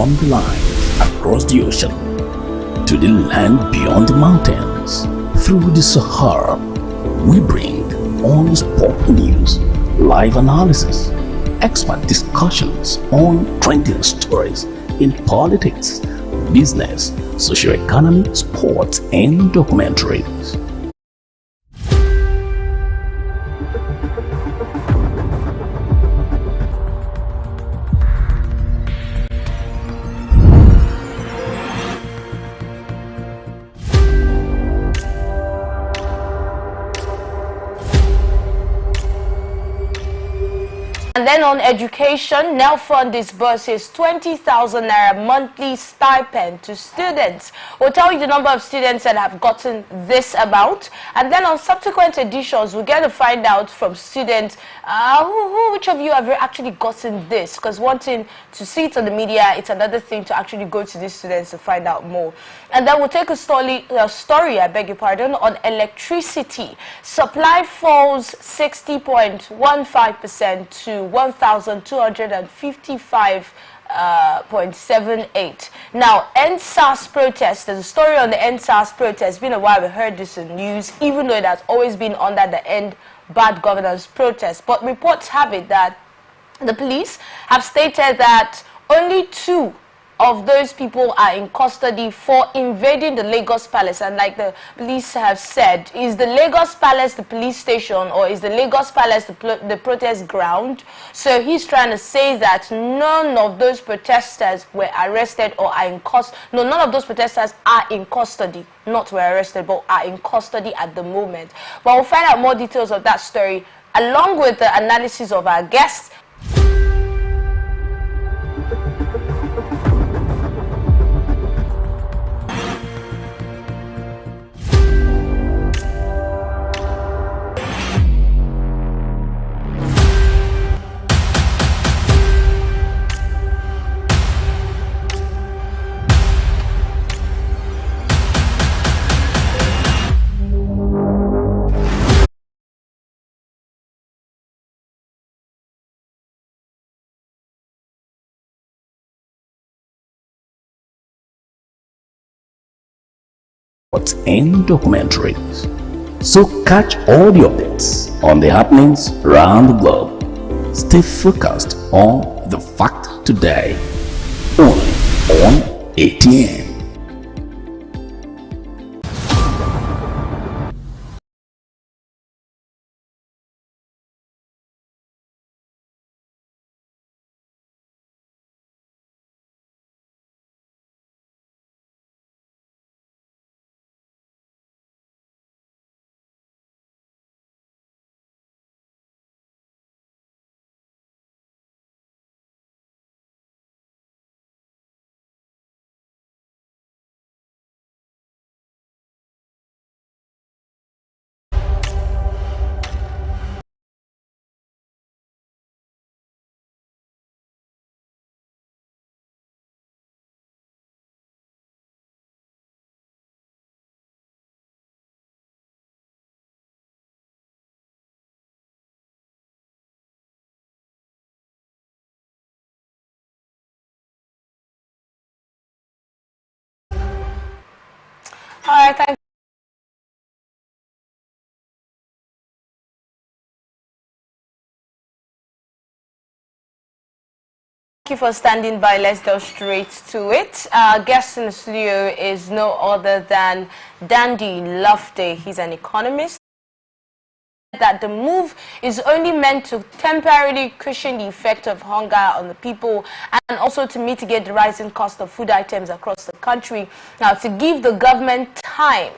from the line across the ocean to the land beyond the mountains, through the Sahara, we bring on-the-spot news, live analysis, expert discussions on trending stories in politics, business, socio-economy, sports, and documentaries. And then on education, now Fund disburses 20,000 naira monthly stipend to students. We'll tell you the number of students that have gotten this amount. And then on subsequent editions, we'll get to find out from students which of you have actually gotten this. Because one thing to see it on the media, it's another thing to actually go to these students to find out more. And then we'll take a story, I beg your pardon, on electricity. Supply falls 60.15% to 1,255.78. Now, NSAS protest, there's a story on the NSAS protest. It's been a while we heard this in news, even though it has always been under the End Bad Governance protest. But reports have it that the police have stated that only 2 of those people are in custody for invading the Lagos Palace. And like the police have said, is the Lagos Palace the police station, or is the Lagos Palace the protest ground? So he's trying to say that none of those protesters were arrested or are in custody. No, none of those protesters are in custody, not were arrested, but are in custody at the moment. But we'll find out more details of that story along with the analysis of our guests. And documentaries. So catch all the updates on the happenings around the globe. Stay focused on the fact today, only on ATM. All right, thank you for standing by. Let's go straight to it. Our guest in the studio is no other than Dandy Lofty. He's an economist. That the move is only meant to temporarily cushion the effect of hunger on the people and also to mitigate the rising cost of food items across the country. Now, to give the government time,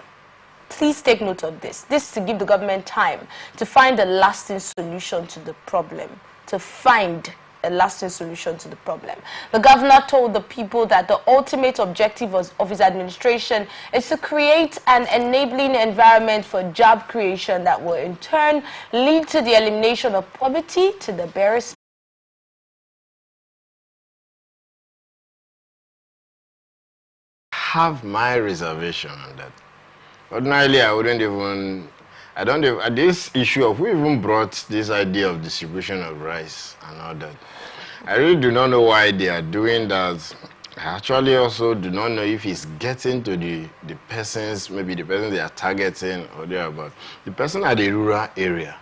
please take note of this. This is to give the government time to find a lasting solution to the problem. To find a lasting solution to the problem. The governor told the people that the ultimate objective of his administration is to create an enabling environment for job creation that will in turn lead to the elimination of poverty to the barest. Have my reservation on that. Ordinarily, I wouldn't even. This issue of who even brought this idea of distribution of rice and all that. I really do not know why they are doing that I actually also do not know if he's getting to the persons, maybe the person they are targeting or they are about. The person at the rural area.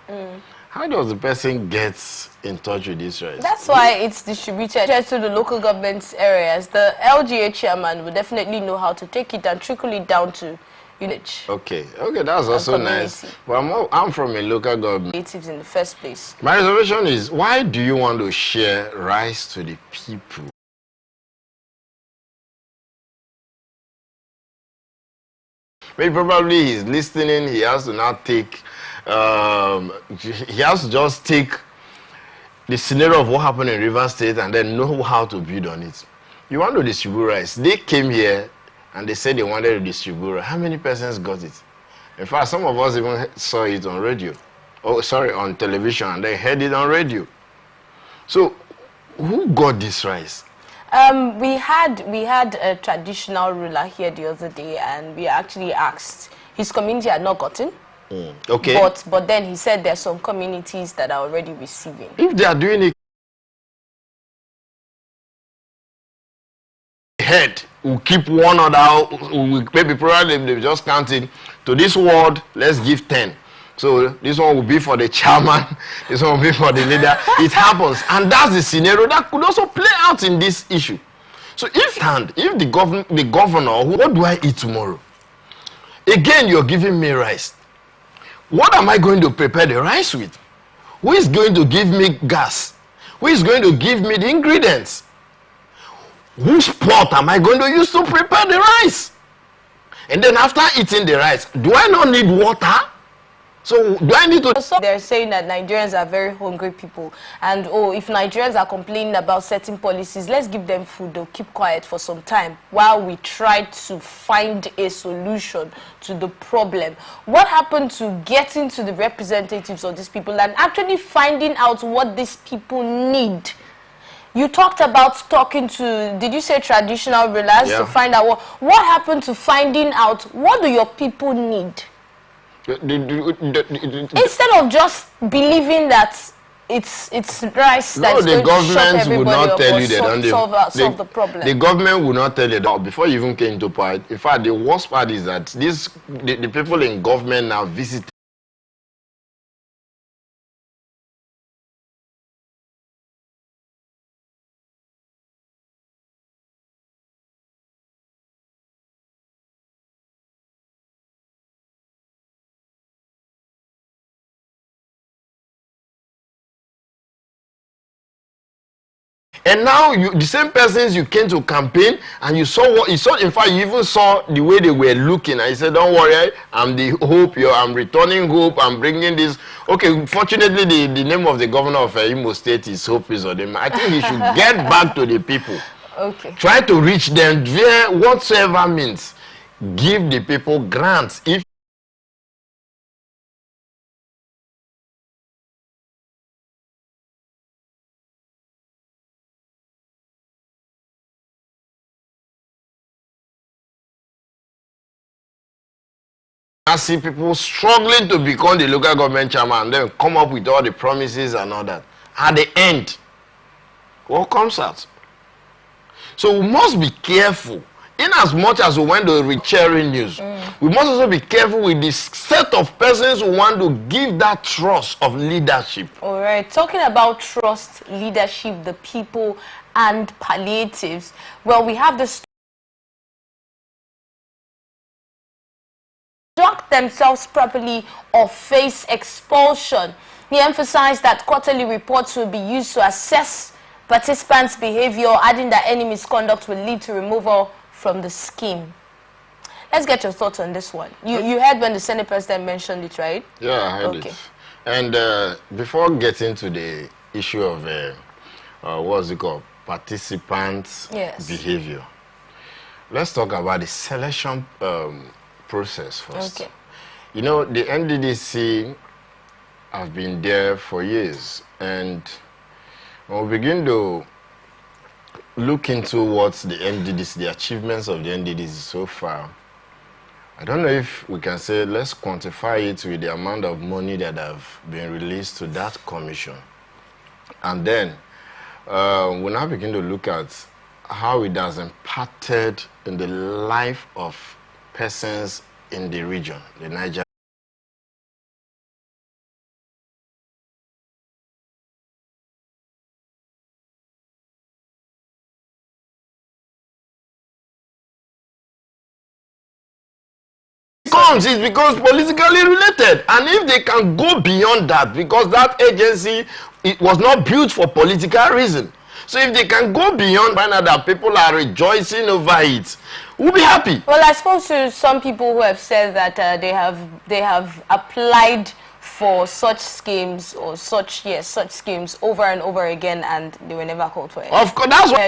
How does the person get in touch with this rice? That's why it's distributed to the local government areas. The LGA chairman will definitely know how to take it and trickle it down to unit. Okay, that's also nice. But I'm from a local government. Natives in the first place. My reservation is, why do you want to share rice to the people? Maybe probably he's listening, he has to now take, he has to just take the scenario of what happened in River State and then know how to build on it. You want to distribute rice. They came here and they said they wanted to distribute rice. How many persons got it? In fact, some of us even saw it on radio. Oh, sorry, on television, and they heard it on radio. So, who got this rice? We had a traditional ruler here the other day, and we actually asked. His community had not gotten. Okay. But then he said there's some communities that are already receiving. If they are doing it, head will keep one other. Maybe probably they just counting to this ward. Let's give 10. So this one will be for the chairman. This one will be for the leader. It happens, and that's the scenario that could also play out in this issue. So if the governor, what do I eat tomorrow? Again, you're giving me rice. What am I going to prepare the rice with? Who is going to give me gas? Who is going to give me the ingredients? Whose pot am I going to use to prepare the rice? And then after eating the rice, do I not need water? So do I need to... So they're saying that Nigerians are very hungry people, and if Nigerians are complaining about certain policies, let's give them food. They'll keep quiet for some time while we try to find a solution to the problem. What happened to getting to the representatives of these people and actually finding out what these people need? You talked about talking to, did you say traditional rulers, to find out what happened to finding out what do your people need? Instead of just believing that it's rice that's going to shut everybody up or solve the problem. The government will not tell you that before you even came to power. In fact, the worst part is that the people in government now visit. And now the same persons you came to campaign and you saw what you saw. In fact, you even saw the way they were looking, and you said, "Don't worry, I'm the hope. I'm returning hope. I'm bringing this." Okay, fortunately, the name of the governor of Imo State is Hope Uzodinma. I think he should get back to the people. Okay. Try to reach them via whatsoever means. Give the people grants. If I see people struggling to become the local government chairman and then come up with all the promises and all that. At the end, what comes out? So we must be careful. In as much as we want to reach sharing news, we must also be careful with this set of persons who want to give that trust of leadership. All right. Talking about trust, leadership, the people, and palliatives. Well, we have this. Conduct themselves properly or face expulsion. He emphasized that quarterly reports will be used to assess participants' behavior, adding that any misconduct will lead to removal from the scheme. Let's get your thoughts on this one. You heard when the Senate President mentioned it, right? Yeah, I heard it. And before getting to the issue of what's it called, participants' behavior, let's talk about the selection process first. Okay. You know, the NDDC have been there for years, and when we begin to look into what the NDDC, the achievements of the NDDC so far, I don't know if we can say let's quantify it with the amount of money that have been released to that commission. And then we now begin to look at how it has impacted in the life of persons in the region, the Niger. It's because politically related, and if they can go beyond that, because that agency, it was not built for political reason. So if they can go beyond, find out that people are rejoicing over it, we'll be happy. Well, I spoke to some people who have said that they have applied for such schemes or such schemes over and over again, and they were never called for it. Of course, that's what